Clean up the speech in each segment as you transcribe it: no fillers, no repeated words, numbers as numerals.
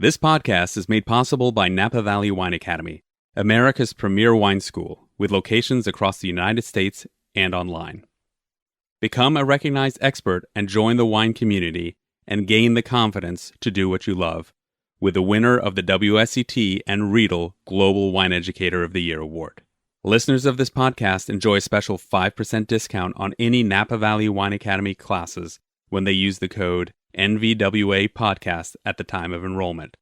This podcast is made possible by Napa Valley Wine Academy, America's premier wine school, with locations across the United States and online. Become a recognized expert and join the wine community and gain the confidence to do what you love with the winner of the WSET and Riedel Global Wine Educator of the Year Award. Listeners of this podcast enjoy a special 5% discount on any Napa Valley Wine Academy classes when they use the code NVWA Podcast at the time of enrollment.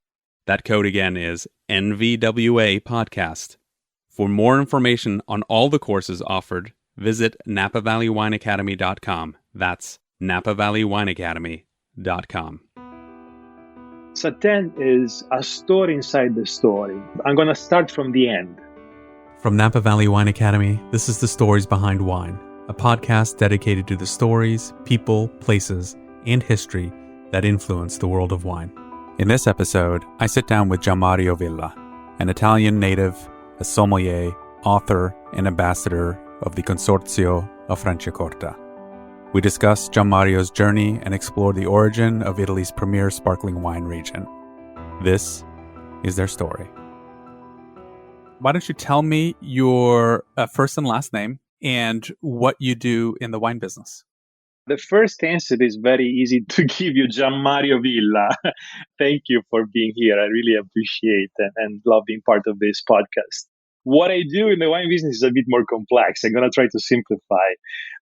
That code again is NVWA Podcast. For more information on all the courses offered, visit NapaValleyWineAcademy.com. That's NapaValleyWineAcademy.com. So 10 is a story inside the story. I'm going to start from the end. From Napa Valley Wine Academy, this is The Stories Behind Wine, a podcast dedicated to the stories, people, places, and history that influence the world of wine. In this episode, I sit down with Giammario Villa, an Italian native, a sommelier, author, and ambassador of the Consorzio Franciacorta. We discuss Giammario's journey and explore the origin of Italy's premier sparkling wine region. This is their story. Why don't you tell me your first and last name and what you do in the wine business? The first answer is very easy to give you, Giammario Villa. Thank you for being here. I really appreciate and love being part of this podcast. What I do in the wine business is a bit more complex. I'm going to try to simplify.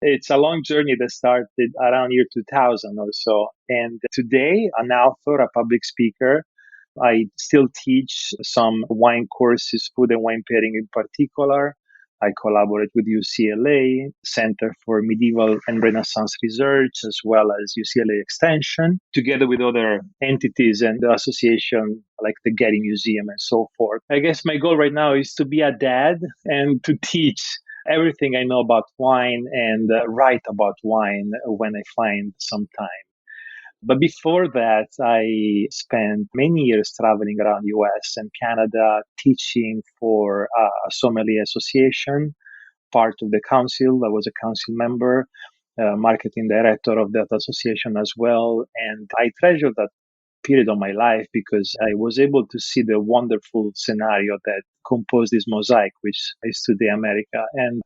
It's a long journey that started around year 2000 or so. And today, an author, a public speaker. I still teach some wine courses, food and wine pairing in particular. I collaborate with UCLA, Center for Medieval and Renaissance Research, as well as UCLA Extension, together with other entities and the association like the Getty Museum and so forth. I guess my goal right now is to be a dad and to teach everything I know about wine and write about wine when I find some time. But before that, I spent many years traveling around US and Canada, teaching for a sommelier association, part of the council. I was a council member, marketing director of that association as well. And I treasure that period of my life because I was able to see the wonderful scenario that composed this mosaic, which is today America. And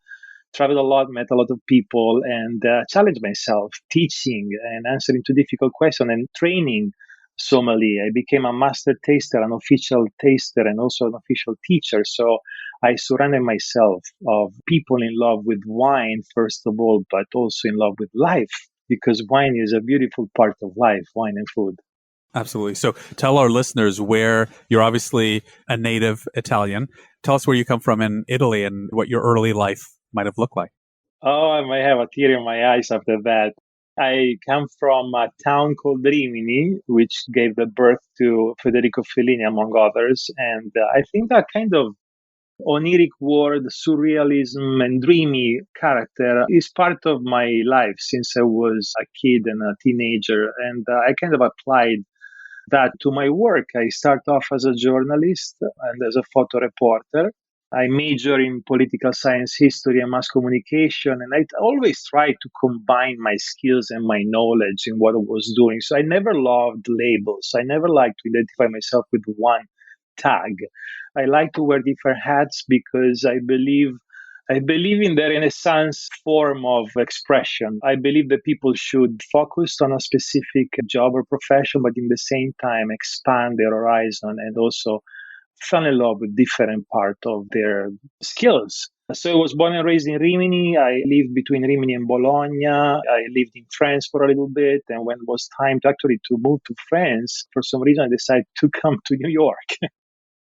traveled a lot, met a lot of people, and challenged myself teaching and answering to difficult questions and training sommelier. I became a master taster, an official taster, and also an official teacher. So I surrounded myself of people in love with wine, first of all, but also in love with life, because wine is a beautiful part of life, wine and food. Absolutely. So tell our listeners where you're obviously a native Italian. Tell us where you come from in Italy and what your early life might have looked like. Oh, I might have a tear in my eyes after that. I come from a town called Rimini, which gave the birth to Federico Fellini, among others. And I think that kind of oniric world, surrealism, and dreamy character is part of my life since I was a kid and a teenager. And I kind of applied that to my work. I start off as a journalist and as a photo reporter. I major in political science, history, and mass communication, and I always tried to combine my skills and my knowledge in what I was doing. So I never loved labels. I never liked to identify myself with one tag. I like to wear different hats because I believe in the Renaissance form of expression. I believe that people should focus on a specific job or profession, but in the same time expand their horizon and also fell in love with different part of their skills. So I was born and raised in Rimini. I lived between Rimini and Bologna. I lived in France for a little bit. And when it was time to move to France, for some reason I decided to come to New York.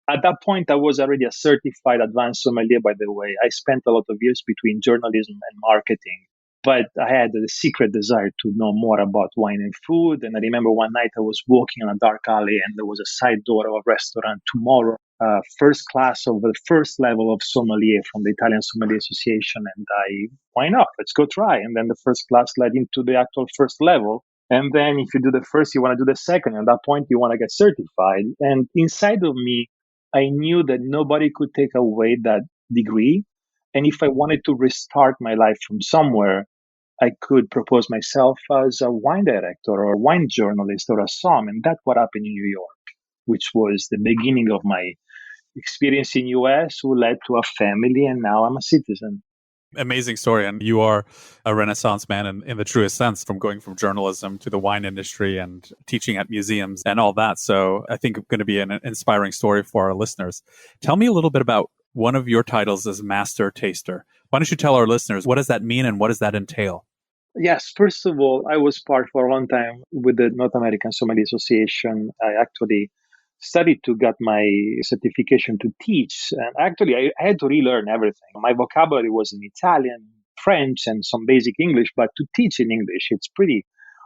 At that point, I was already a certified advanced sommelier, by the way. I spent a lot of years between journalism and marketing. But I had the secret desire to know more about wine and food. And I remember one night I was walking in a dark alley and there was a side door of a restaurant, Tomorrow, first class of the first level of sommelier from the Italian Sommelier Association. And why not? Let's go try. And then the first class led into the actual first level. And then if you do the first, you want to do the second. At that point, you want to get certified. And inside of me, I knew that nobody could take away that degree. And if I wanted to restart my life from somewhere, I could propose myself as a wine director or a wine journalist or a som, and that's what happened in New York. which was the beginning of my experience in US, who led to a family, and now I'm a citizen. Amazing story. And you are a Renaissance man in the truest sense, from going from journalism to the wine industry and teaching at museums and all that. So I think it's going to be an inspiring story for our listeners. Tell me a little bit about one of your titles as Master Taster. Why don't you tell our listeners, what does that mean and what does that entail? Yes, first of all, I was part for a long time with the North American Sommelier Association. I actually studied to get my certification to teach. And actually, I had to relearn everything. My vocabulary was in Italian, French, and some basic English, but to teach in English, it's pretty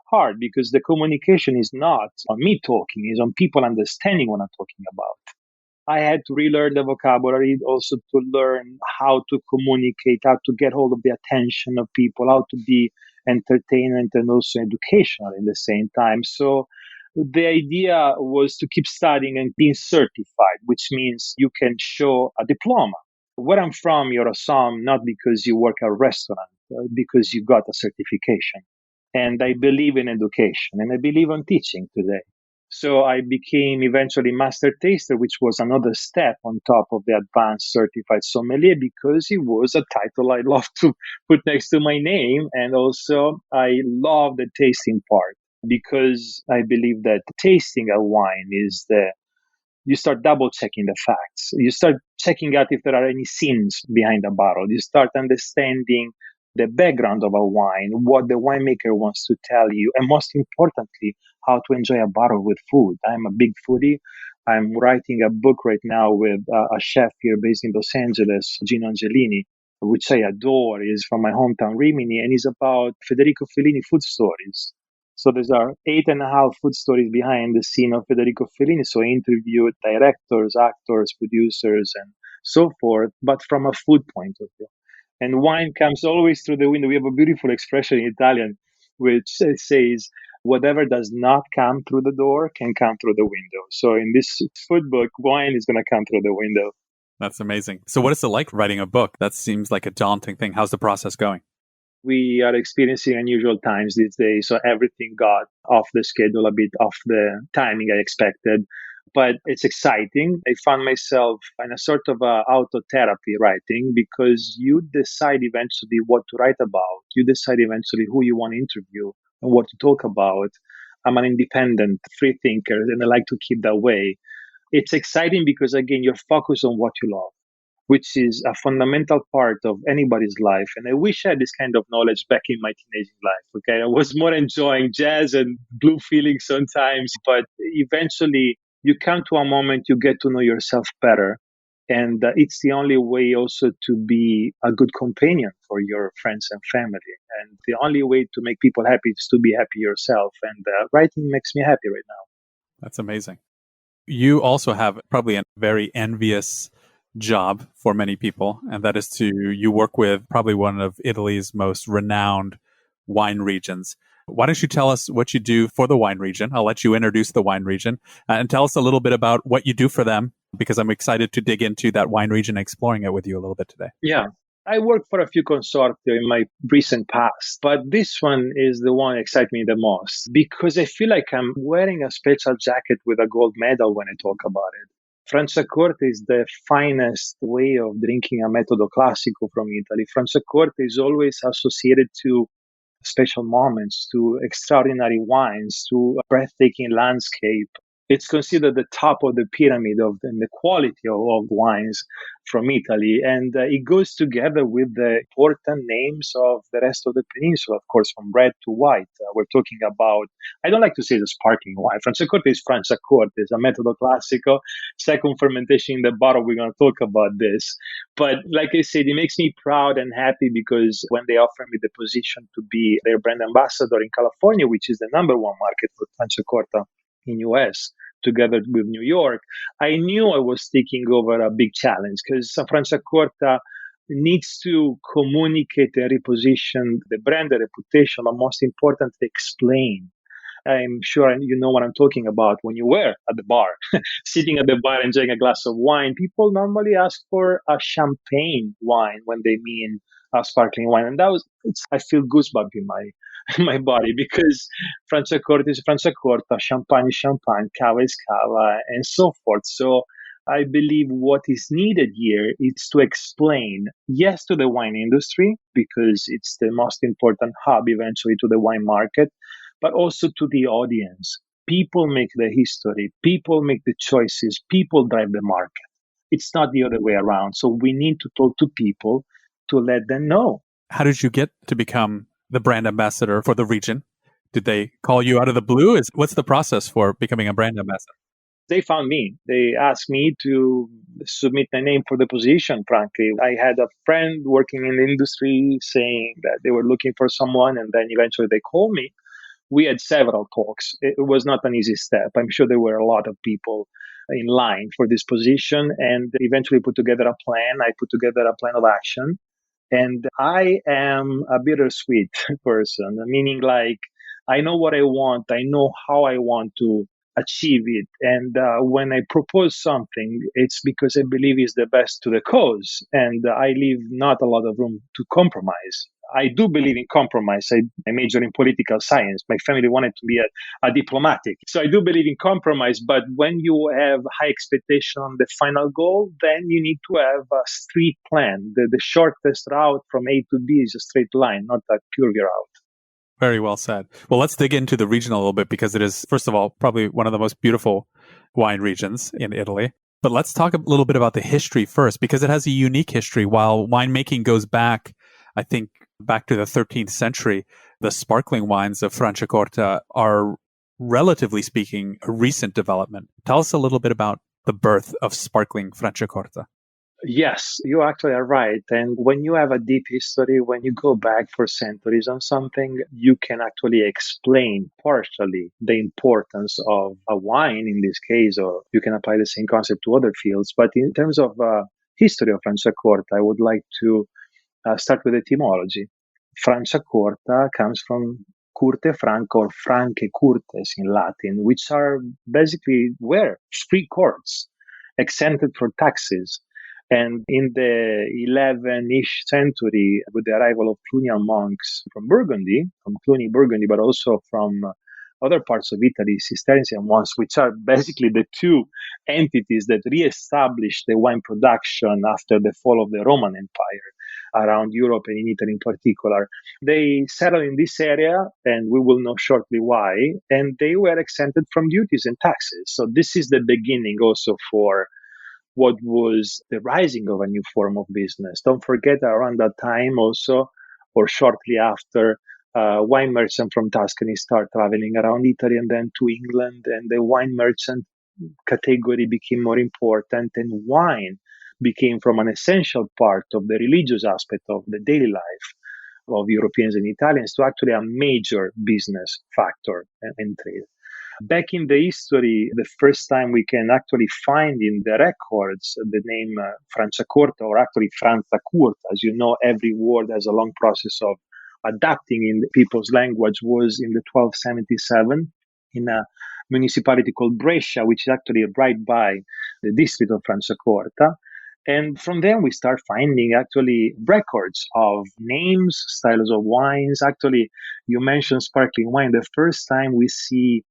hard because the communication is not on me talking, it's on people understanding what I'm talking about. I had to relearn the vocabulary, also to learn how to communicate, how to get hold of the attention of people, how to be entertainment and also educational in the same time. So the idea was to keep studying and being certified, which means you can show a diploma. Where I'm from, you're a SOM not because you work at a restaurant, because you got a certification. And I believe in education and I believe in teaching today. So I became eventually Master Taster, which was another step on top of the advanced certified sommelier because it was a title I love to put next to my name. And also I love the tasting part because I believe that tasting a wine is you start double checking the facts. You start checking out if there are any sins behind the bottle. You start understanding the background of a wine, what the winemaker wants to tell you, and most importantly, how to enjoy a bottle with food. I'm a big foodie. I'm writing a book right now with a chef here based in Los Angeles, Gino Angelini, which I adore. Is from my hometown, Rimini, and is about Federico Fellini food stories. So there's our 8.5 food stories behind the scene of Federico Fellini. So I interviewed directors, actors, producers, and so forth, but from a food point of view. And wine comes always through the window. We have a beautiful expression in Italian which says, whatever does not come through the door can come through the window. So in this food book, wine is going to come through the window. That's amazing. So what is it like writing a book? That seems like a daunting thing. How's the process going? We are experiencing unusual times these days, so everything got off the schedule, a bit off the timing I expected. But it's exciting. I found myself in a sort of auto therapy writing because you decide eventually what to write about. You decide eventually who you want to interview and what to talk about. I'm an independent free thinker and I like to keep that way. It's exciting because, again, you're focused on what you love, which is a fundamental part of anybody's life. And I wish I had this kind of knowledge back in my teenage life. Okay. I was more enjoying jazz and blue feelings sometimes, but eventually you come to a moment you get to know yourself better. And it's the only way also to be a good companion for your friends and family. And the only way to make people happy is to be happy yourself. And writing makes me happy right now. That's amazing. You also have probably a very envious job for many people, and that is you work with probably one of Italy's most renowned wine regions. Why don't you tell us what you do for the wine region? I'll let you introduce the wine region and tell us a little bit about what you do for them, because I'm excited to dig into that wine region, exploring it with you a little bit today. Yeah. I worked for a few consortia in my recent past, but this one is the one that excites me the most because I feel like I'm wearing a special jacket with a gold medal when I talk about it. Franciacorta is the finest way of drinking a metodo classico from Italy. Franciacorta is always associated to special moments, to extraordinary wines, to a breathtaking landscape. It's considered the top of the pyramid of the quality of wines from Italy. And it goes together with the important names of the rest of the peninsula, of course, from red to white. We're talking about, I don't like to say the sparkling wine. Franciacorta is Franciacorta. It's a metodo classico. Second fermentation in the bottle. We're going to talk about this. But like I said, it makes me proud and happy because when they offered me the position to be their brand ambassador in California, which is the number one market for Franciacorta in US, together with New York, I knew I was taking over a big challenge because Franciacorta needs to communicate and reposition the brand, the reputation, but most importantly, explain. I'm sure you know what I'm talking about when you were at the bar, sitting at the bar enjoying a glass of wine. People normally ask for a champagne wine when they mean a sparkling wine, and I feel goosebumps in my my body, because Franciacorta is Franciacorta, Champagne is Champagne, Cava is Cava, and so forth. So I believe what is needed here is to explain, yes, to the wine industry, because it's the most important hub eventually to the wine market, but also to the audience. People make the history, people make the choices, people drive the market. It's not the other way around. So we need to talk to people to let them know. How did you get to become the brand ambassador for the region? Did they call you out of the blue? What's the process for becoming a brand ambassador? They found me. They asked me to submit my name for the position, frankly. I had a friend working in the industry saying that they were looking for someone, and then eventually they called me. We had several talks. It was not an easy step. I'm sure there were a lot of people in line for this position, and eventually put together a plan. I put together a plan of action. And I am a bittersweet person, meaning like I know what I want, I know how I want to achieve it. And when I propose something, it's because I believe it's the best to the cause. And I leave not a lot of room to compromise. I do believe in compromise. I majored in political science. My family wanted to be a diplomatic. So I do believe in compromise. But when you have high expectation on the final goal, then you need to have a street plan. The shortest route from A to B is a straight line, not a curvy route. Very well said. Well, let's dig into the region a little bit because it is, first of all, probably one of the most beautiful wine regions in Italy. But let's talk a little bit about the history first because it has a unique history. While winemaking goes back, I think, back to the 13th century, the sparkling wines of Franciacorta are, relatively speaking, a recent development. Tell us a little bit about the birth of sparkling Franciacorta. Yes, you actually are right. And when you have a deep history, when you go back for centuries on something, you can actually explain partially the importance of a wine in this case, or you can apply the same concept to other fields. But in terms of history of Franciacorta, I would like to start with etymology. Franciacorta comes from curte franca or franche curtes in Latin, which are basically were free courts, exempted from taxes. And in the 11-ish century, with the arrival of Clunian monks from Burgundy, from Cluny, Burgundy, but also from other parts of Italy, Cistercian monks, which are basically the two entities that re-established the wine production after the fall of the Roman Empire around Europe and in Italy in particular. They settled in this area, and we will know shortly why, and they were exempted from duties and taxes. So this is the beginning also for what was the rising of a new form of business. Don't forget, around that time also, or shortly after, wine merchants from Tuscany start traveling around Italy and then to England, and the wine merchant category became more important, and wine became from an essential part of the religious aspect of the daily life of Europeans and Italians to actually a major business factor and trade. Back in the history, the first time we can actually find in the records the name Franciacorta, or actually Franzacurta, as you know, every word has a long process of adapting in people's language, was in the 1277 in a municipality called Brescia, which is actually right by the district of Franciacorta. And from there, we start finding actually records of names, styles of wines. Actually, you mentioned sparkling wine. The first time we see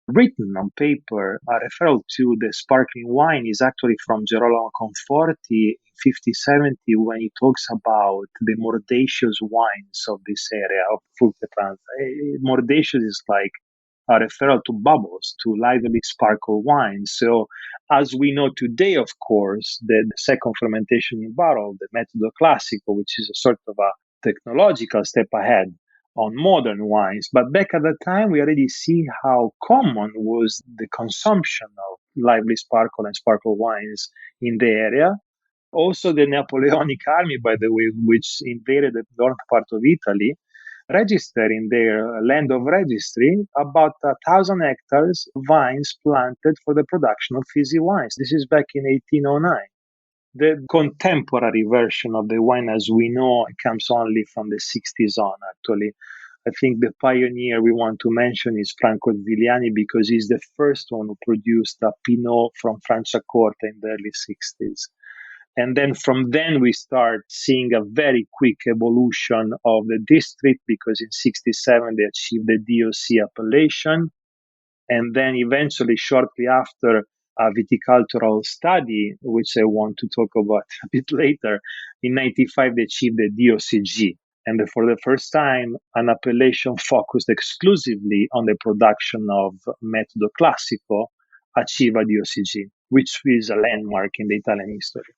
written on paper a referral to the sparkling wine is actually from Girolamo Conforti, 5070, when he talks about the mordacious wines of this area of Frutte Pranza. Mordacious is like a referral to bubbles, to lively sparkle wine. So, as we know today, of course, the second fermentation in barrel, the metodo classico, which is a sort of a technological step ahead on modern wines. But back at the time, we already see how common was the consumption of lively sparkle and sparkle wines in the area. Also, the Napoleonic army, by the way, which invaded the north part of Italy, registered in their land of registry about 1,000 hectares vines planted for the production of fizzy wines. This is back in 1809. The contemporary version of the wine, as we know, comes only from the 60s on, actually. I think the pioneer we want to mention is Franco Ziliani because he's the first one who produced a Pinot from Franciacorta in the early 60s. And then from then we start seeing a very quick evolution of the district because in 67 they achieved the DOC appellation. And then eventually, shortly after, a viticultural study, which I want to talk about a bit later, in 95 they achieved the DOCG. And for the first time, an appellation focused exclusively on the production of Metodo Classico achieved a DOCG, which is a landmark in the Italian history.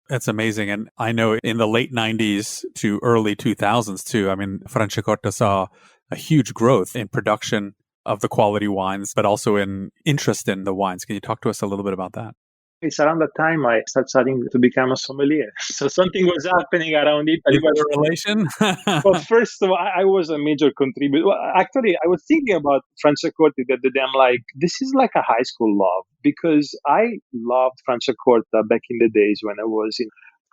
That's amazing. And I know in the late 90s to early 2000s too, I mean, Franciacorta saw a huge growth in production of the quality wines, but also in interest in the wines. Can you talk to us a little bit about that? It's around that time I started studying to become a sommelier. So something was happening around Italy. Is there a relation? Well, first of all, I was a major contributor. Well, actually, I was thinking about Franciacorta the other day. I'm like, this is like a high school love because I loved Franciacorta back in the days when I was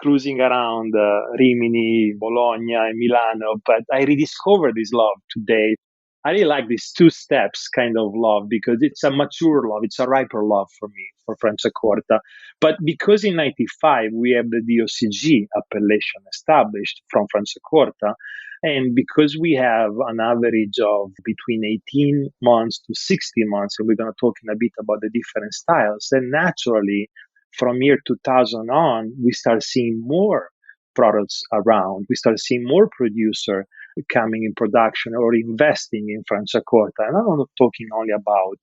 cruising around Rimini, Bologna, and Milano. But I rediscovered this love today. I really like these two steps kind of love because it's a mature love. It's a riper love for me, for Franciacorta. But because in 95 we have the DOCG appellation established from Franciacorta, and because we have an average of between 18 months to 60 months, and we're going to talk in a bit about the different styles, then naturally from year 2000 on, we start seeing more products around. We start seeing more producer coming in production or investing in Franciacorta. And I'm not talking only about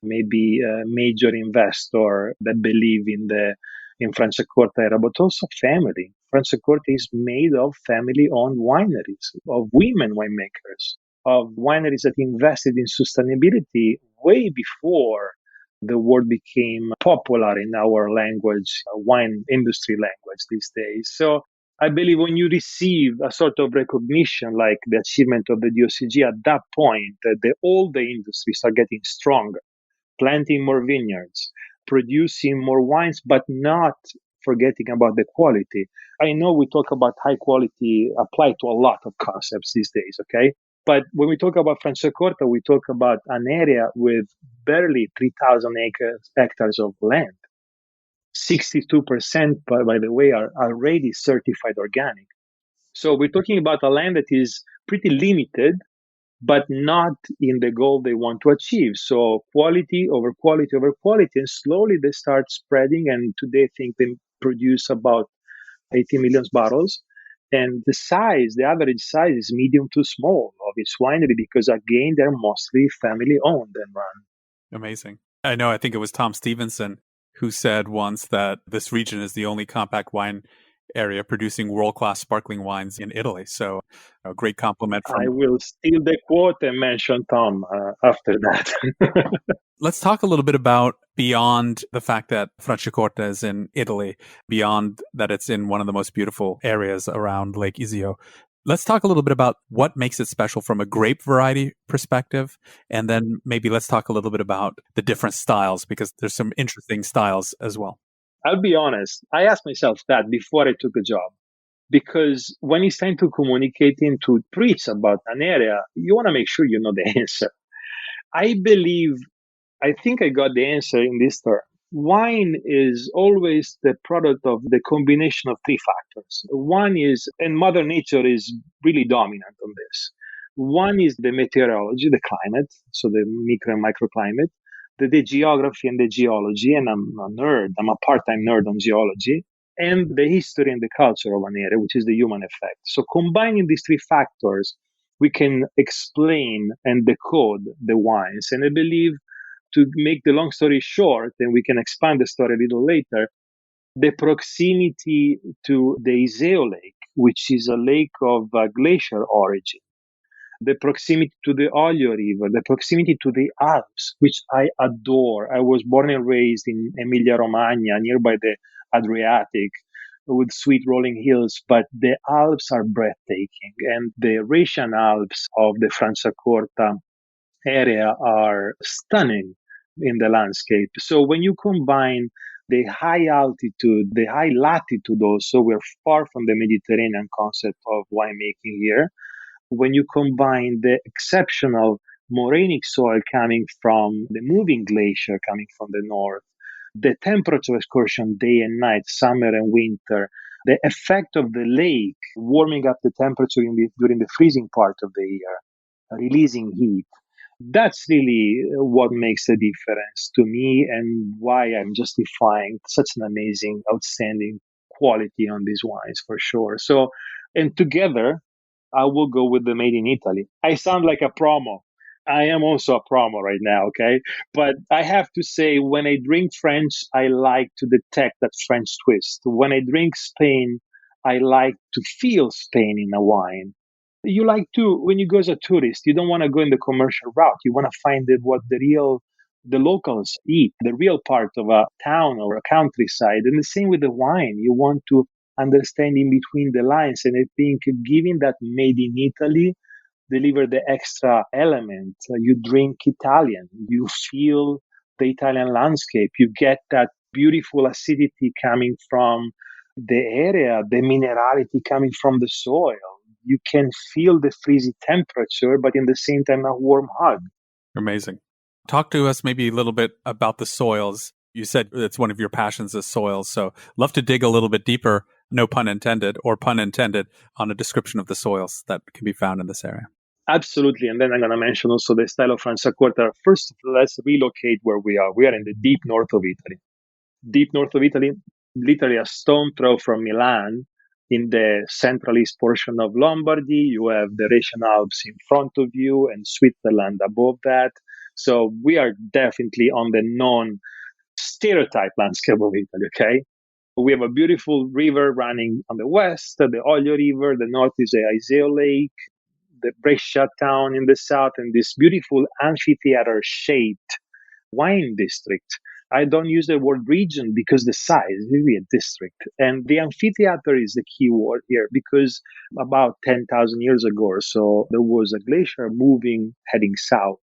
maybe a major investor that believe in Franciacorta era, but also family. Franciacorta is made of family-owned wineries, of women winemakers, of wineries that invested in sustainability way before the word became popular in our language, wine industry language these days. So I believe when you receive a sort of recognition like the achievement of the DOCG at that point, all the industries are getting stronger, planting more vineyards, producing more wines, but not forgetting about the quality. I know we talk about high quality applied to a lot of concepts these days, okay? But when we talk about Franciacorta, we talk about an area with barely 3,000 hectares of land. 62%, by the way, are already certified organic. So we're talking about a land that is pretty limited, but not in the goal they want to achieve. So quality over quality over quality, and slowly they start spreading. And today, I think they produce about 80 million barrels. And the average size is medium to small of its winery because, again, they're mostly family owned and run. Amazing. I think it was Tom Stevenson who said once that this region is the only compact wine area producing world-class sparkling wines in Italy. So a great compliment from... I will steal the quote and mention Tom after that. Let's talk a little bit about beyond the fact that Franciacorta is in Italy, beyond that it's in one of the most beautiful areas around Lake Iseo. Let's talk a little bit about what makes it special from a grape variety perspective. And then maybe let's talk a little bit about the different styles, because there's some interesting styles as well. I'll be honest. I asked myself that before I took the job, because when it's time to communicate and to preach about an area, you want to make sure you know the answer. I think I got the answer in this term. Wine is always the product of the combination of three factors. One is, and Mother Nature is really dominant on this. One is the meteorology, the climate, so the micro and microclimate, the geography and the geology, and I'm a nerd, I'm a part-time nerd on geology, and the history and the culture of an area, which is the human effect. So combining these three factors, we can explain and decode the wines. And I believe, to make the long story short, and we can expand the story a little later, the proximity to the Iseo Lake, which is a lake of glacier origin, the proximity to the Oglio River, the proximity to the Alps, which I adore. I was born and raised in Emilia-Romagna, nearby the Adriatic, with sweet rolling hills, but the Alps are breathtaking. And the Rhaetian Alps of the Franciacorta area are stunning in the landscape. So when you combine the high altitude, the high latitude also, we're far from the Mediterranean concept of winemaking here. When you combine the exceptional morainic soil coming from the moving glacier coming from the north, the temperature excursion day and night, summer and winter, the effect of the lake warming up the temperature during the freezing part of the year, releasing heat. That's really what makes the difference to me and why I'm justifying such an amazing, outstanding quality on these wines for sure. So, and together, I will go with the made in Italy. I sound like a promo. I am also a promo right now, okay? But I have to say, when I drink French, I like to detect that French twist. When I drink Spain, I like to feel Spain in a wine. You like to, when you go as a tourist, you don't want to go in the commercial route. You want to find what the locals eat, the real part of a town or a countryside. And the same with the wine. You want to understand in between the lines. And I think giving that made in Italy deliver the extra element. You drink Italian, you feel the Italian landscape, you get that beautiful acidity coming from the area, the minerality coming from the soil. You can feel the freezing temperature, but in the same time, a warm hug. Amazing. Talk to us maybe a little bit about the soils. You said it's one of your passions is soils. So love to dig a little bit deeper, no pun intended or pun intended, on a description of the soils that can be found in this area. Absolutely. And then I'm going to mention also the style of Franciacorta. First, let's relocate where we are. We are in the deep north of Italy. Deep north of Italy, literally a stone throw from Milan. In the central east portion of Lombardy, you have the Rhaetian Alps in front of you and Switzerland above that. So we are definitely on the non-stereotype landscape of Italy, okay? We have a beautiful river running on the west, the Oglio River. The north is the Iseo Lake, the Brescia town in the south, and this beautiful amphitheater-shaped wine district. I don't use the word region because the size is really a district. And the amphitheater is the key word here because about 10,000 years ago or so, there was a glacier moving, heading south.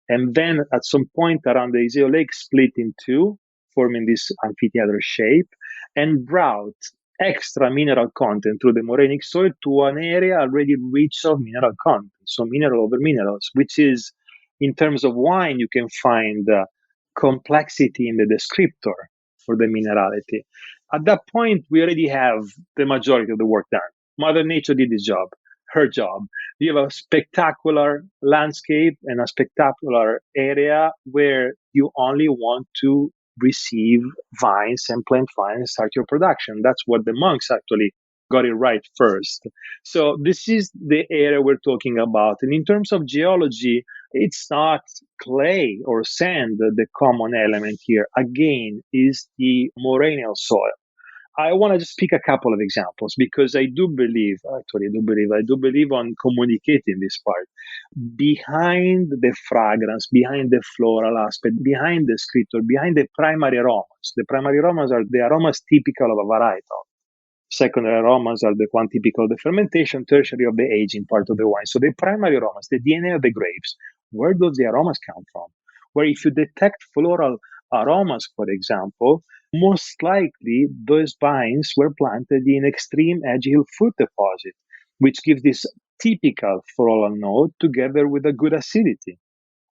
And then at some point around the Iseo Lake split in two, forming this amphitheater shape, and brought extra mineral content through the morainic soil to an area already rich of mineral content. So mineral over minerals, which is, in terms of wine, you can find complexity in the descriptor for the minerality. At that point, we already have the majority of the work done. Mother Nature did its job, her job. You have a spectacular landscape and a spectacular area where you only want to receive vines and plant vines and start your production. That's what the monks actually got it right first. So this is the area we're talking about. And in terms of geology, it's not clay or sand, the common element here. Again, is the morainial soil. I want to just pick a couple of examples because I do believe on communicating this part. Behind the fragrance, behind the floral aspect, behind the scripture, behind the primary aromas. The primary aromas are the aromas typical of a varietal. Secondary aromas are the one typical of the fermentation, tertiary of the aging part of the wine. So the primary aromas, the DNA of the grapes, where do the aromas come from? Where if you detect floral aromas, for example, most likely those vines were planted in extreme edge hill fruit deposit, which gives this typical floral note together with a good acidity.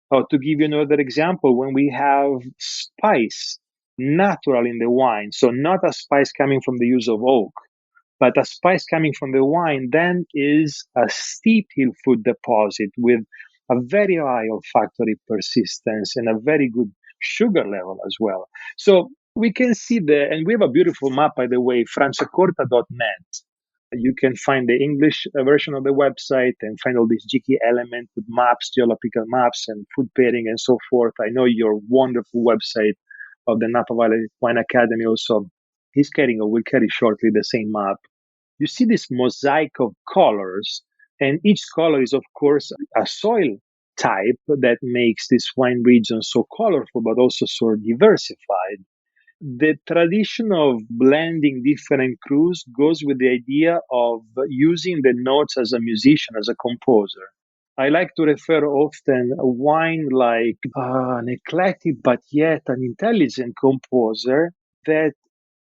Or to give you another example, when we have spice natural in the wine, so not a spice coming from the use of oak, but a spice coming from the wine then is a steep hill fruit deposit with a very high olfactory persistence and a very good sugar level as well. So we can see and we have a beautiful map, by the way, franciacorta.net. You can find the English version of the website and find all these geeky elements with maps, geological maps, and food pairing and so forth. I know your wonderful website of the Napa Valley Wine Academy also is carrying or will carry shortly the same map. You see this mosaic of colors, and each color is, of course, a soil type that makes this wine region so colorful, but also so diversified. The tradition of blending different crews goes with the idea of using the notes as a musician, as a composer. I like to refer often a wine like an eclectic but yet an intelligent composer that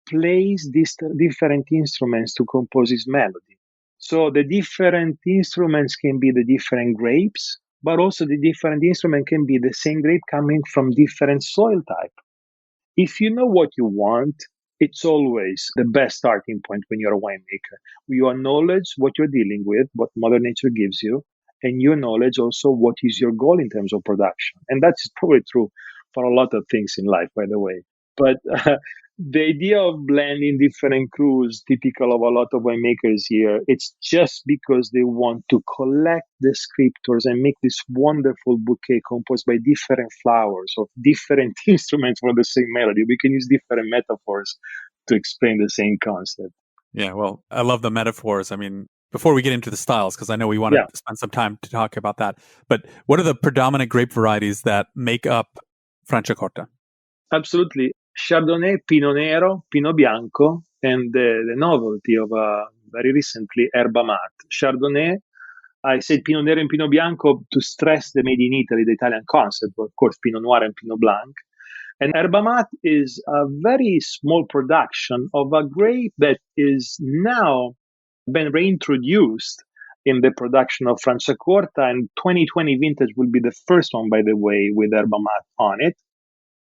plays these different instruments to compose his melody. So the different instruments can be the different grapes, but also the different instrument can be the same grape coming from different soil type. If you know what you want, it's always the best starting point when you're a winemaker. You acknowledge what you're dealing with, what Mother Nature gives you, and you acknowledge also what is your goal in terms of production. And that's probably true for a lot of things in life, by the way. But the idea of blending different crews, typical of a lot of winemakers here, it's just because they want to collect descriptors and make this wonderful bouquet composed by different flowers or different instruments for the same melody. We can use different metaphors to explain the same concept. Yeah, well, I love the metaphors. I mean, before we get into the styles, because I know we want to spend some time to talk about that, but what are the predominant grape varieties that make up Franciacorta? Absolutely. Chardonnay, Pinot Nero, Pinot Bianco, and the novelty of very recently, Erba Mate. Chardonnay, I said Pinot Nero and Pinot Bianco to stress the made in Italy, the Italian concept, of course, Pinot Noir and Pinot Blanc. And Erba Mate is a very small production of a grape that is now been reintroduced in the production of Franciacorta, and 2020 vintage will be the first one, by the way, with Erba Mate on it.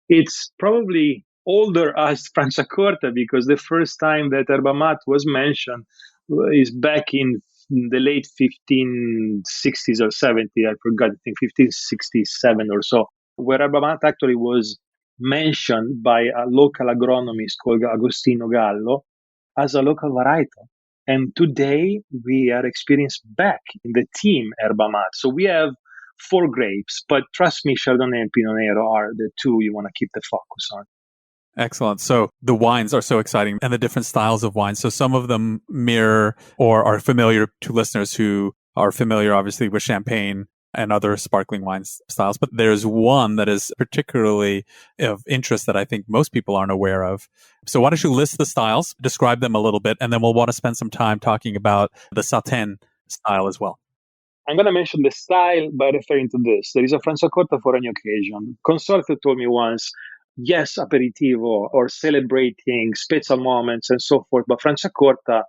It's probably older as Franciacorta because the first time that Erba Mate was mentioned is back in the late 1560s or 70s. I forgot, I think 1567 or so, where Erba Mate actually was mentioned by a local agronomist called Agostino Gallo as a local varietal. And today we are experienced back in the team Erba Mate. So we have 4 grapes, but trust me, Chardonnay and Pinot Nero are the 2 you want to keep the focus on. Excellent. So the wines are so exciting and the different styles of wine. So some of them mirror or are familiar to listeners who are familiar, obviously, with champagne and other sparkling wine styles. But there's one that is particularly of interest that I think most people aren't aware of. So why don't you list the styles, describe them a little bit, and then we'll want to spend some time talking about the Satin style as well. I'm going to mention the style by referring to this. There is a Franciacorta for any occasion. Consorzio told me once, yes, aperitivo or celebrating special moments and so forth, but Franciacorta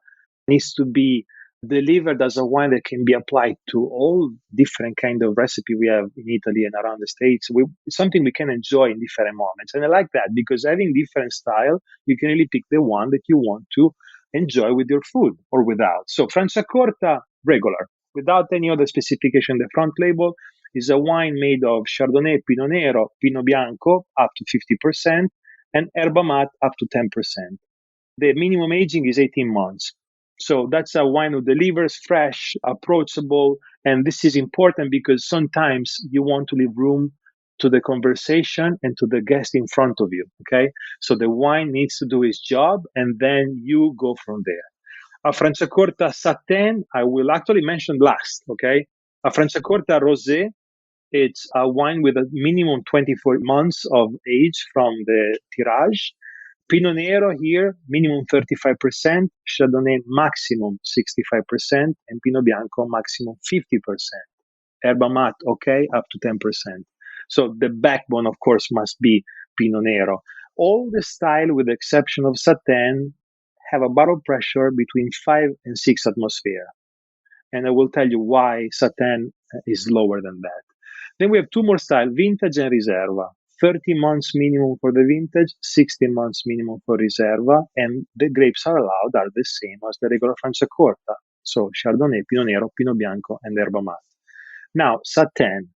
needs to be delivered as a wine that can be applied to all different kind of recipe we have in Italy and around the States. It's something we can enjoy in different moments. And I like that because having different style, you can really pick the one that you want to enjoy with your food or without. So Franciacorta, regular, without any other specification. The front label is a wine made of Chardonnay, Pinot Nero, Pinot Bianco up to 50%, and Erba Mate up to 10%. The minimum aging is 18 months. So that's a wine who delivers fresh, approachable, and this is important because sometimes you want to leave room to the conversation and to the guest in front of you, okay? So the wine needs to do its job, and then you go from there. A Franciacorta Satin, I will actually mention last, okay? A Franciacorta Rosé, it's a wine with a minimum 24 months of age from the tirage. Pinot Nero here, minimum 35%, Chardonnay maximum 65%, and Pinot Bianco maximum 50%. Erba Mate, okay, up to 10%. So the backbone, of course, must be Pinot Nero. All the style, with the exception of Satin, have a bottle pressure between 5 and 6 atmosphere. And I will tell you why Satin is lower than that. Then we have 2 more styles, Vintage and Riserva. 30 months minimum for the Vintage, 60 months minimum for Riserva, and the grapes are the same as the regular Franciacorta. So Chardonnay, Pinot Nero, Pinot Bianco, and Erba Mate. Now, Satin.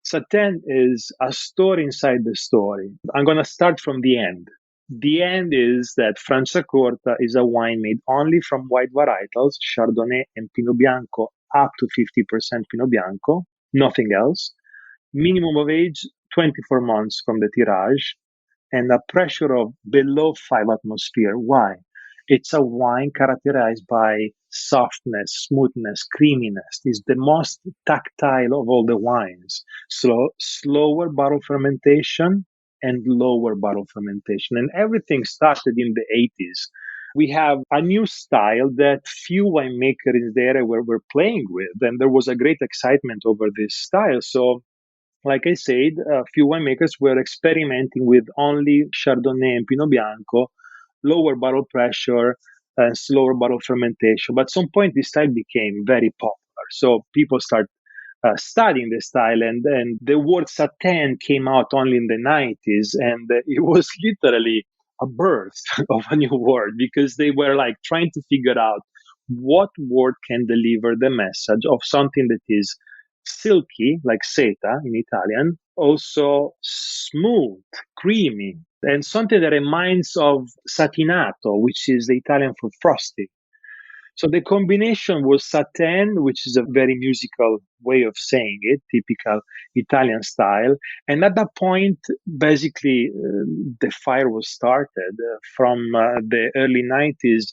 Satin is a story inside the story. I'm going to start from the end. The end is that Franciacorta is a wine made only from white varietals, Chardonnay and Pinot Bianco, up to 50% Pinot Bianco, nothing else. Minimum of age, 24 months from the tirage, and a pressure of below 5 atmosphere. Why? It's a wine characterized by softness, smoothness, creaminess. It's the most tactile of all the wines. So slower bottle fermentation and lower bottle fermentation. And everything started in the 80s. We have a new style that few winemakers in the area were playing with, and there was a great excitement over this style. So like I said, a few winemakers were experimenting with only Chardonnay and Pinot Bianco, lower bottle pressure, and slower bottle fermentation. But at some point, this style became very popular. So people start studying the style, and the word Satin came out only in the 90s, and it was literally a birth of a new word, because they were like trying to figure out what word can deliver the message of something that is silky, like seta in Italian, also smooth, creamy, and something that reminds of satinato, which is the Italian for frosty. So the combination was satin, which is a very musical way of saying it, typical Italian style. And at that point, basically, the fire was started from the early 90s.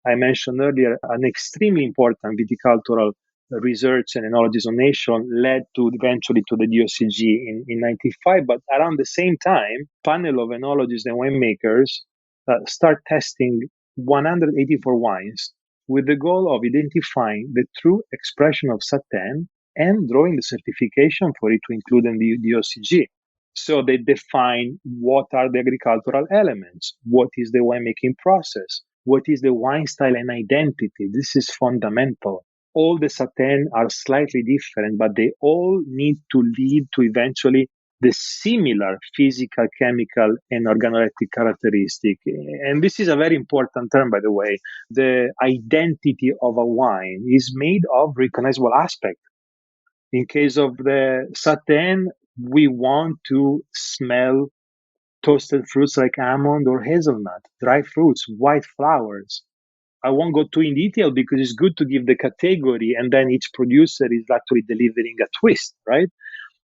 I mentioned earlier, an extremely important viticultural research and enology zonation led to eventually to the DOCG in 95. But around the same time, panel of enologists and winemakers start testing 184 wines with the goal of identifying the true expression of Satin and drawing the certification for it to include in the DOCG. So they define what are the agricultural elements, what is the winemaking process, what is the wine style and identity. This is fundamental. All the Satin are slightly different, but they all need to lead to eventually the similar physical, chemical, and organoleptic characteristic. And this is a very important term, by the way. The identity of a wine is made of recognizable aspect. In case of the Satin, we want to smell toasted fruits like almond or hazelnut, dry fruits, white flowers. I won't go too in detail because it's good to give the category, and then each producer is actually delivering a twist, right?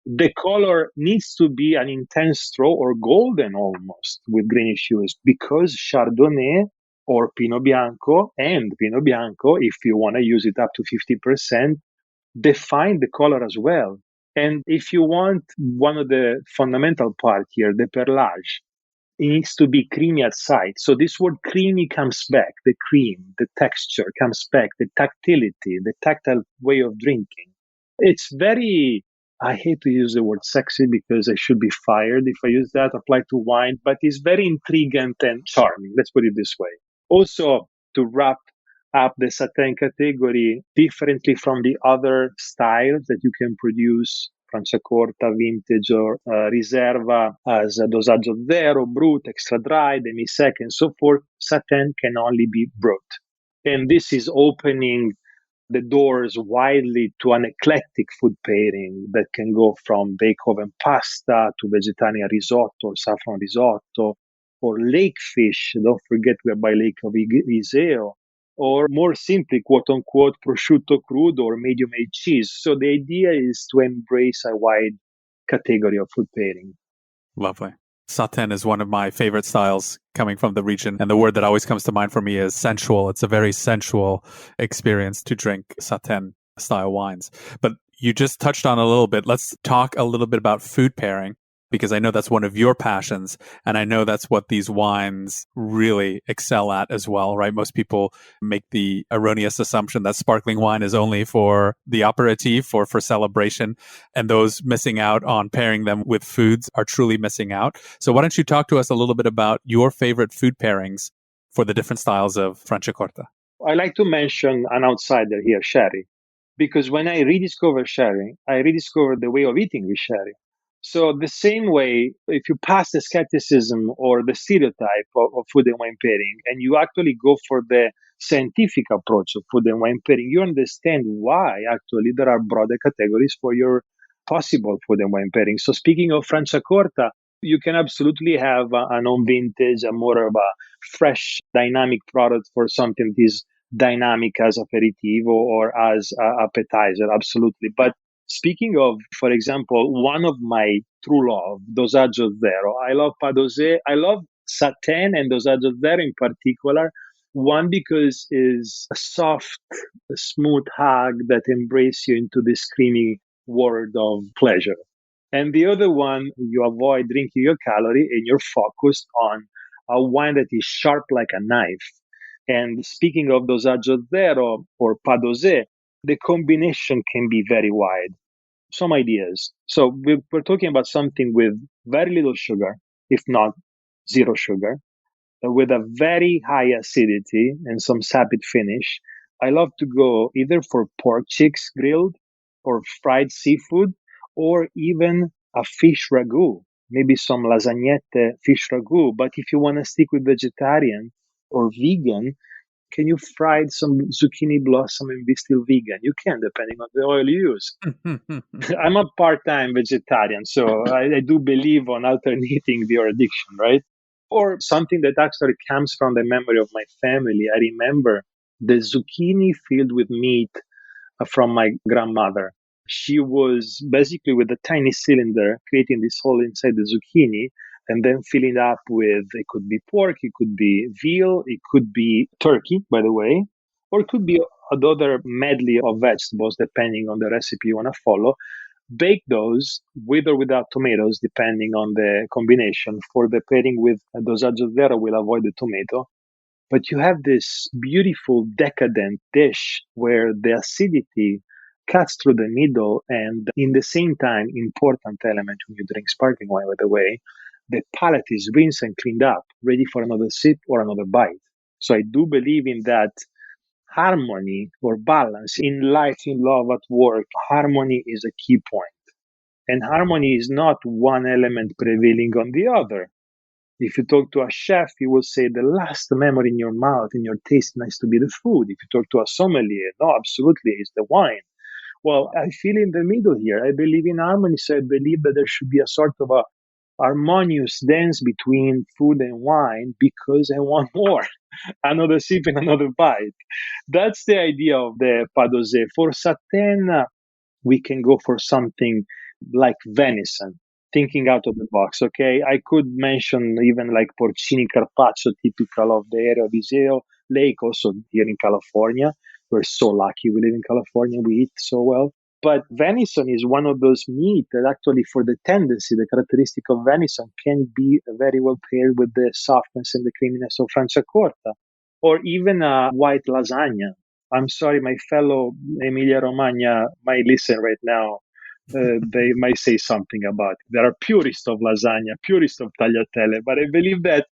The color needs to be an intense straw or golden almost with greenish hues, because Chardonnay or Pinot Bianco, if you want to use it up to 50%, define the color as well. And if you want one of the fundamental part here, the perlage, it needs to be creamy at sight. So this word creamy comes back, the cream, the texture comes back, the tactility, the tactile way of drinking. It's very, I hate to use the word sexy because I should be fired if I use that applied to wine, but it's very intriguing and charming. Let's put it this way. Also, to wrap up the Satin category differently from the other styles that you can produce, Franciacorta, Vintage, or Riserva as a Dosaggio Zero, Brut, Extra Dry, Demi-Sec, and so forth, Satin can only be Brut. And this is opening the doors widely to an eclectic food pairing that can go from bake oven pasta to vegetarian risotto or saffron risotto, or lake fish. Don't forget we are by Lake of Iseo, or more simply, quote unquote, prosciutto crudo or medium aged cheese. So the idea is to embrace a wide category of food pairing. Lovely. Satin is one of my favorite styles coming from the region. And the word that always comes to mind for me is sensual. It's a very sensual experience to drink Satin style wines. But you just touched on a little bit. Let's talk a little bit about food pairing, because I know that's one of your passions. And I know that's what these wines really excel at as well, right? Most people make the erroneous assumption that sparkling wine is only for the aperitif or for celebration. And those missing out on pairing them with foods are truly missing out. So why don't you talk to us a little bit about your favorite food pairings for the different styles of Franciacorta? I like to mention an outsider here, sherry, because when I rediscovered sherry, I rediscovered the way of eating with sherry. So the same way, if you pass the skepticism or the stereotype of food and wine pairing, and you actually go for the scientific approach of food and wine pairing, you understand why actually there are broader categories for your possible food and wine pairing. So speaking of Franciacorta, you can absolutely have an own vintage, a more of a fresh, dynamic product for something that is dynamic as aperitivo or as appetizer, absolutely. But speaking of, for example, one of my true love, Dosaggio Zero. I love Padosé. I love Satin and Dosaggio Zero in particular. One because is a soft, smooth hug that embraces you into this creamy world of pleasure. And the other one, you avoid drinking your calorie and you're focused on a wine that is sharp like a knife. And speaking of Dosaggio Zero or Padosé, the combination can be very wide. Some ideas. So we're talking about something with very little sugar, if not zero sugar, with a very high acidity and some sapid finish. I love to go either for pork cheeks grilled or fried seafood, or even a fish ragu, maybe some lasagnette fish ragu. But if you want to stick with vegetarian or vegan, can you fry some zucchini blossom and be still vegan? You can, depending on the oil you use. I'm a part-time vegetarian, so I do believe on alternating your addiction, right? Or something that actually comes from the memory of my family. I remember the zucchini filled with meat from my grandmother. She was basically with a tiny cylinder creating this hole inside the zucchini and then filling it up with, it could be pork, it could be veal, it could be turkey, by the way, or it could be another medley of vegetables, depending on the recipe you want to follow. Bake those with or without tomatoes, depending on the combination. For the pairing with dosaggio zero, we'll avoid the tomato. But you have this beautiful decadent dish where the acidity cuts through the middle, and in the same time, important element when you drink sparkling wine, by the way, the palate is rinsed and cleaned up, ready for another sip or another bite. So I do believe in that harmony or balance in life, in love, at work. Harmony is a key point. And harmony is not one element prevailing on the other. If you talk to a chef, he will say the last memory in your mouth, in your taste, needs to be the food. If you talk to a sommelier, no, absolutely, it's the wine. Well, I feel in the middle here. I believe in harmony, so I believe that there should be a sort of a harmonious dance between food and wine because I want more. Another sip and another bite. That's the idea of the Padosé. For Satén, we can go for something like venison, thinking out of the box. Okay, I could mention even like porcini carpaccio, typical of the area of Iseo Lake, also here in California. We're so lucky we live in California, we eat so well. But venison is one of those meat that actually, for the tendency, the characteristic of venison can be very well paired with the softness and the creaminess of Franciacorta, or even a white lasagna. I'm sorry, my fellow Emilia Romagna might listen right now. They might say something about it. There are purists of lasagna, purists of tagliatelle, but I believe that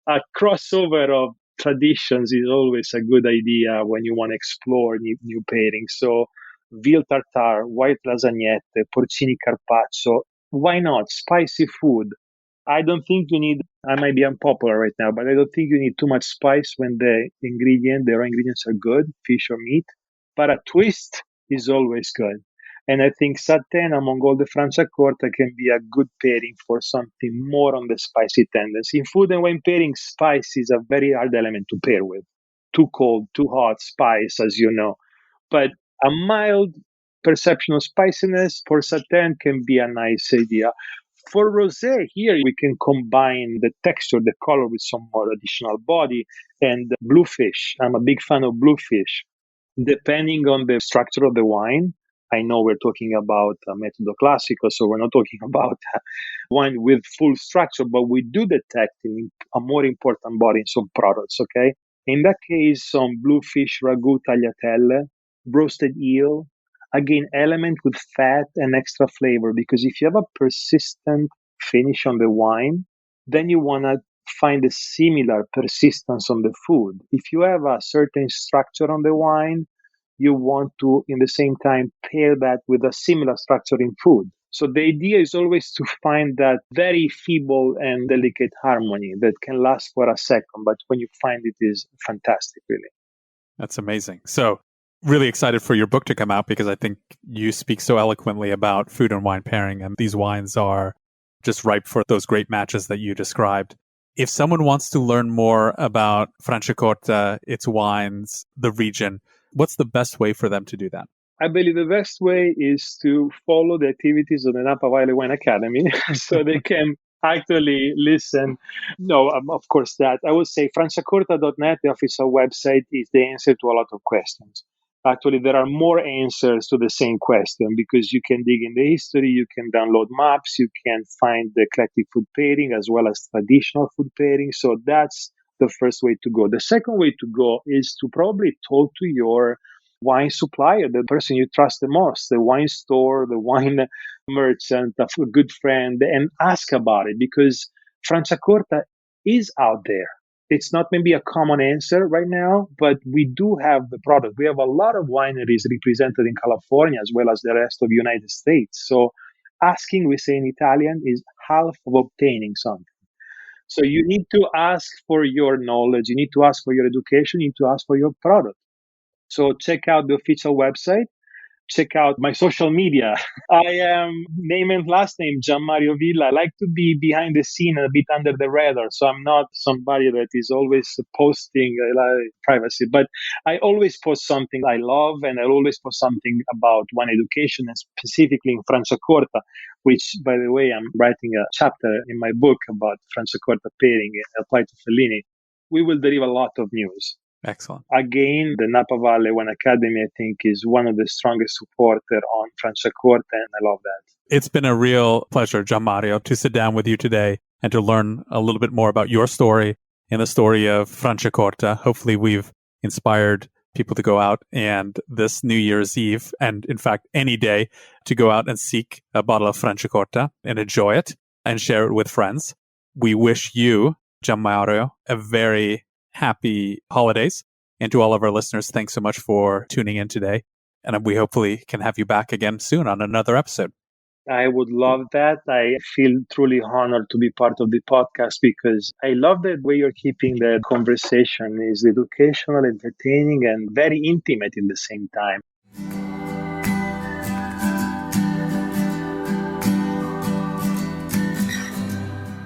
a crossover of traditions is always a good idea when you want to explore new pairings. So, veal tartare, white lasagnette, porcini carpaccio. Why not? Spicy food. I don't think you need, I might be unpopular right now, but I don't think you need too much spice when the raw ingredients are good, fish or meat. But a twist is always good. And I think Satén, among all the Franciacorta, can be a good pairing for something more on the spicy tendency. In food and wine pairing, spice is a very hard element to pair with. Too cold, too hot, spice, as you know. But a mild perception of spiciness for Satén can be a nice idea. For rosé, here we can combine the texture, the color with some more additional body. And bluefish, I'm a big fan of bluefish. Depending on the structure of the wine, I know we're talking about metodo classico, so we're not talking about wine with full structure, but we do detect a more important body in some products, okay? In that case, some bluefish ragu tagliatelle, roasted eel, again, element with fat and extra flavor, because if you have a persistent finish on the wine, then you want to find a similar persistence on the food. If you have a certain structure on the wine, you want to, in the same time, pair that with a similar structure in food. So the idea is always to find that very feeble and delicate harmony that can last for a second, but when you find it is fantastic, really. That's amazing. So, really excited for your book to come out because I think you speak so eloquently about food and wine pairing, and these wines are just ripe for those great matches that you described. If someone wants to learn more about Franciacorta, its wines, the region, what's the best way for them to do that? I believe the best way is to follow the activities of the Napa Valley Wine Academy so they can actually listen. No, of course, that. I would say franciacorta.net, the official website, is the answer to a lot of questions. Actually, there are more answers to the same question because you can dig in the history, you can download maps, you can find the eclectic food pairing as well as traditional food pairing. So that's the first way to go. The second way to go is to probably talk to your wine supplier, the person you trust the most, the wine store, the wine merchant, a good friend, and ask about it because Franciacorta is out there. It's not maybe a common answer right now, but we do have the product. We have a lot of wineries represented in California as well as the rest of the United States. So asking, we say in Italian, is half of obtaining something. So you need to ask for your knowledge, you need to ask for your education, you need to ask for your product. So check out the official website. Check out my social media. I am name and last name Giammario Villa. I like to be behind the scene and a bit under the radar. So I'm not somebody that is always posting privacy, but I always post something I love, and I always post something about wine education, and specifically in Franciacorta, which, by the way, I'm writing a chapter in my book about Franciacorta pairing applied to Fellini. We will deliver a lot of news. Excellent. Again, the Napa Valley Wine Academy, I think, is one of the strongest supporter on Franciacorta, and I love that. It's been a real pleasure, Giammario, to sit down with you today and to learn a little bit more about your story and the story of Franciacorta. Hopefully, we've inspired people to go out and this New Year's Eve, and in fact, any day, to go out and seek a bottle of Franciacorta and enjoy it and share it with friends. We wish you, Giammario, a very happy holidays. And to all of our listeners, thanks so much for tuning in today. And we hopefully can have you back again soon on another episode. I would love that. I feel truly honored to be part of the podcast because I love the way you're keeping the conversation. It's educational, entertaining, and very intimate in the same time.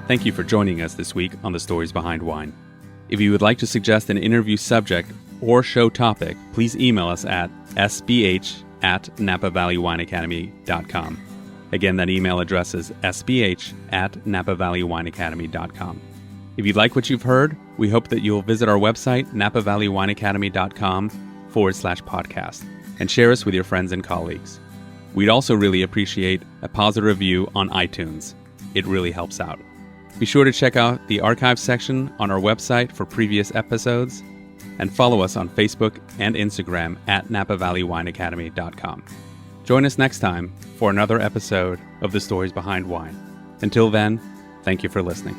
Thank you for joining us this week on The Stories Behind Wine. If you would like to suggest an interview subject or show topic, please email us at sbh@napavalleywineacademy.com. Again, that email address is sbh@napavalleywineacademy.com. If you like what you've heard, we hope that you'll visit our website, napavalleywineacademy.com/podcast, and share us with your friends and colleagues. We'd also really appreciate a positive review on iTunes. It really helps out. Be sure to check out the archive section on our website for previous episodes, and follow us on Facebook and Instagram at napavalleywineacademy.com. Join us next time for another episode of The Stories Behind Wine. Until then, thank you for listening.